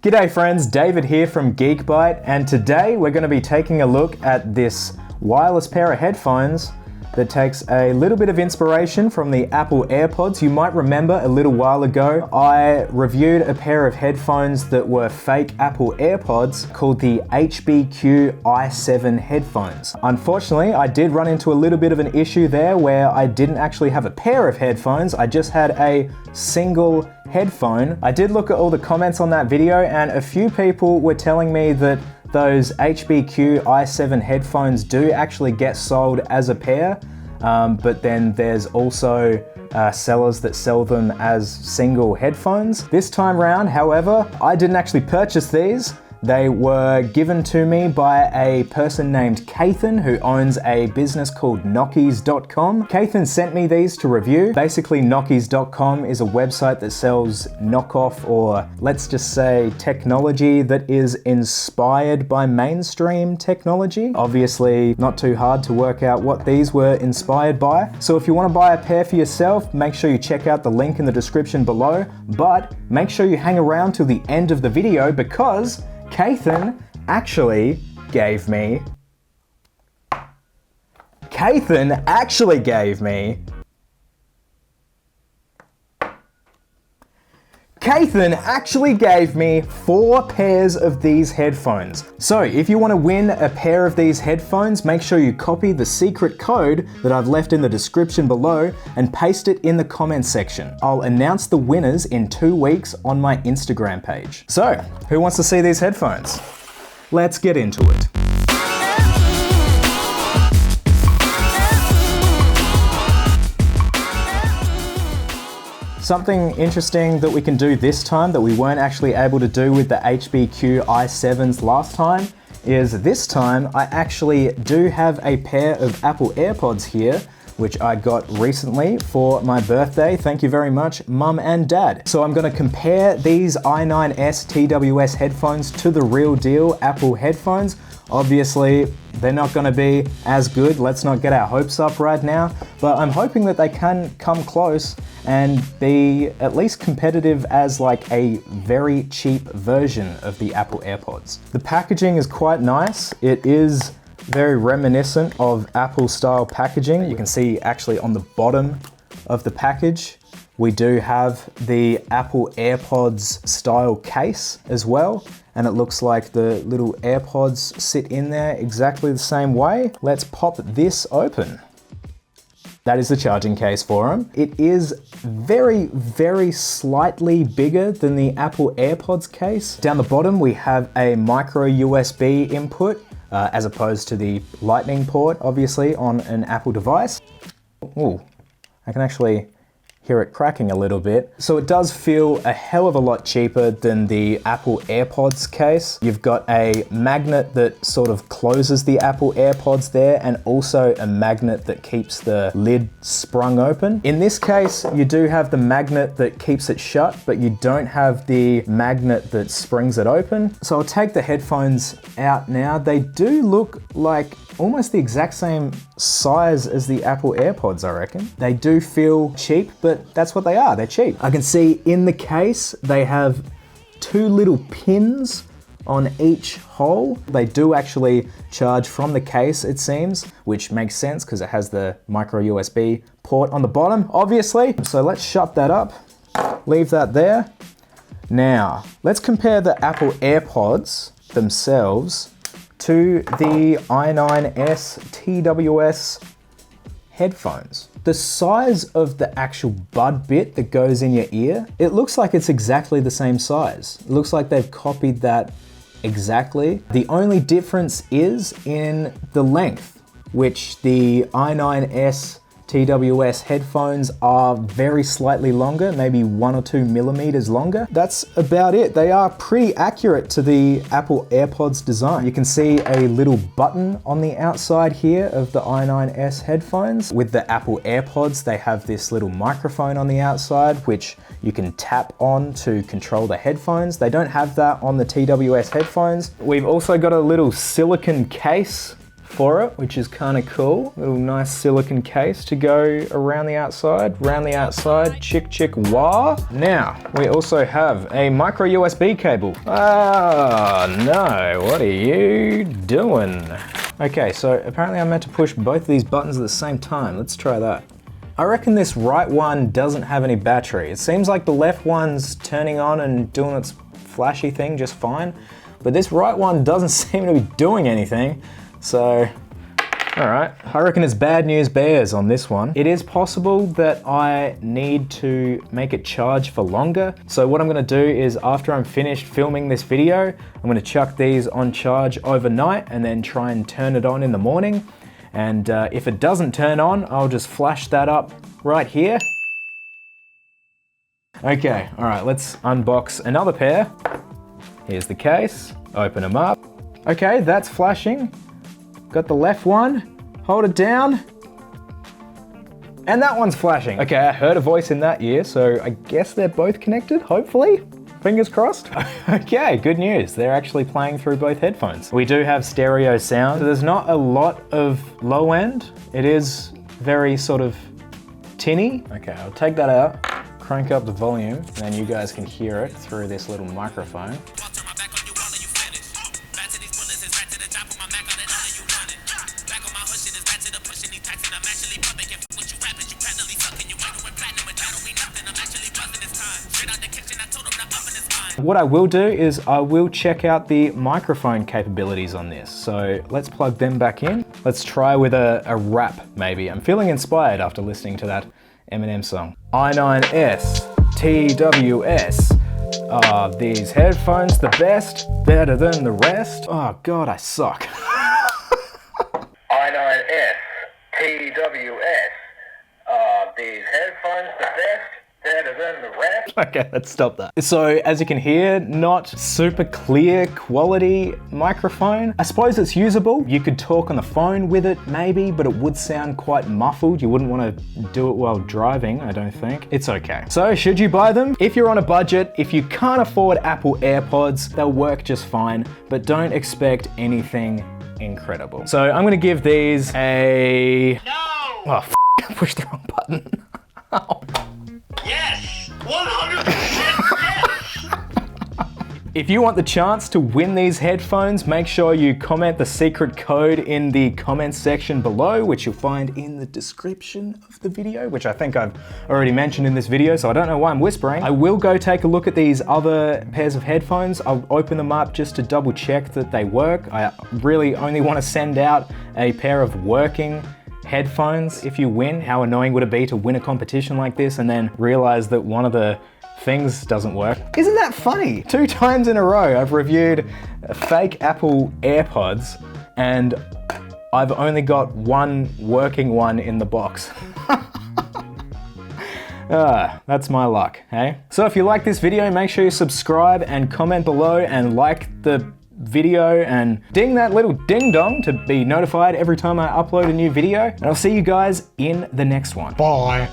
G'day friends, David here from Geekbyte, and today we're going to be taking a look at this wireless pair of headphones that takes a little bit of inspiration from the Apple AirPods. You might remember a little while ago, I reviewed a pair of headphones that were fake Apple AirPods called the HBQ i7 headphones. Unfortunately, I did run into a little bit of an issue there where I didn't actually have a pair of headphones, I just had a single headphone. I did look at all the comments on that video and a few people were telling me that those HBQ i7 headphones do actually get sold as a pair, but then there's also sellers that sell them as single headphones. This time round, however, I didn't actually purchase these. They were given to me by a person named Kathan who owns a business called Knockies.com. Kathan sent me these to review. Basically, Knockies.com is a website that sells knockoff, or let's just say technology that is inspired by mainstream technology. Obviously, not too hard to work out what these were inspired by. So if you want to buy a pair for yourself, make sure you check out the link in the description below, but make sure you hang around till the end of the video because Kathan actually gave me Kathan actually gave me 4 pairs of these headphones. So if you want to win a pair of these headphones, make sure you copy the secret code that I've left in the description below and paste it in the comments section. I'll announce the winners in 2 weeks on my Instagram page. So, who wants to see these headphones? Let's get into it. Something interesting that we can do this time that we weren't actually able to do with the HBQ i7s last time is this time I actually do have a pair of Apple AirPods here, which I got recently for my birthday. Thank you very much, Mum and Dad. So I'm gonna compare these i9s TWS headphones to the real deal Apple headphones. Obviously, they're not gonna be as good. Let's not get our hopes up right now, but I'm hoping that they can come close and be at least competitive as like a very cheap version of the Apple AirPods. The packaging is quite nice. It is very reminiscent of Apple style packaging. You can see actually on the bottom of the package, we do have the Apple AirPods style case as well. And it looks like the little AirPods sit in there exactly the same way. Let's pop this open. That is the charging case for them. It is very, very slightly bigger than the Apple AirPods case. Down the bottom, we have a micro USB input, as opposed to the Lightning port, obviously, on an Apple device. Ooh, I can actually hear it cracking a little bit. So it does feel a hell of a lot cheaper than the Apple AirPods case. You've got a magnet that sort of closes the Apple AirPods there and also a magnet that keeps the lid sprung open. In this case, you do have the magnet that keeps it shut, but you don't have the magnet that springs it open. So I'll take the headphones out now. They do look like almost the exact same size as the Apple AirPods, I reckon. They do feel cheap, but that's what they are, they're cheap. I can see in the case, they have 2 little pins on each hole. They do actually charge from the case, it seems, which makes sense because it has the micro USB port on the bottom, obviously. So let's shut that up, leave that there. Now, let's compare the Apple AirPods themselves to the i9s TWS headphones. The size of the actual bud bit that goes in your ear, it looks like it's exactly the same size. It looks like they've copied that exactly. The only difference is in the length, which the i9s TWS headphones are very slightly longer, maybe 1 or 2 millimeters longer. That's about it. They are pretty accurate to the Apple AirPods design. You can see a little button on the outside here of the i9s headphones. With the Apple AirPods, they have this little microphone on the outside, which you can tap on to control the headphones. They don't have that on the TWS headphones. We've also got a little silicone case for it, which is kind of cool. Little nice silicone case to go around the outside, chick wah. Now, we also have a micro USB cable. Oh no, what are you doing? Okay, so apparently I'm meant to push both of these buttons at the same time. Let's try that. I reckon this right one doesn't have any battery. It seems like the left one's turning on and doing its flashy thing just fine, but this right one doesn't seem to be doing anything, so all right. I reckon it's bad news bears on this one. It is possible that I need to make it charge for longer. So what I'm gonna do is after I'm finished filming this video, I'm gonna chuck these on charge overnight and then try and turn it on in the morning. And if it doesn't turn on, I'll just flash that up right here. Okay, all right, let's unbox another pair. Here's the case, open them up. Okay, that's flashing. Got the left one, hold it down. And that one's flashing. Okay, I heard a voice in that ear, so I guess they're both connected, hopefully. Fingers crossed. Okay, good news. They're actually playing through both headphones. We do have stereo sound. So there's not a lot of low end. It is very sort of tinny. Okay, I'll take that out, crank up the volume, and then you guys can hear it through this little microphone. What I will do is I will check out the microphone capabilities on this. So let's plug them back in. Let's try with a rap maybe. I'm feeling inspired after listening to that Eminem song. I9S, TWS. Are these headphones the best? Better than the rest? Oh God, I suck. I9S, TWS. Are these headphones the best? Better than the rest? Okay, let's stop that. So as you can hear, not super clear quality microphone. I suppose it's usable. You could talk on the phone with it maybe, but it would sound quite muffled. You wouldn't want to do it while driving, I don't think. It's okay. So should you buy them? If you're on a budget, if you can't afford Apple AirPods, they'll work just fine, but don't expect anything incredible. So I'm gonna give these a... No! Oh, I pushed the wrong button. Oh. Yes! 100% yes! If you want the chance to win these headphones, make sure you comment the secret code in the comments section below, which you'll find in the description of the video, which I think I've already mentioned in this video, so I don't know why I'm whispering. I will go take a look at these other pairs of headphones. I'll open them up just to double check that they work. I really only want to send out a pair of working headphones. If you win, how annoying would it be to win a competition like this and then realize that one of the things doesn't work? Isn't that funny? 2 times in a row I've reviewed fake Apple AirPods and I've only got one working one in the box. That's my luck, hey? So if you like this video, make sure you subscribe and comment below and like the video and ding that little ding dong to be notified every time I upload a new video. And I'll see you guys in the next one. Bye.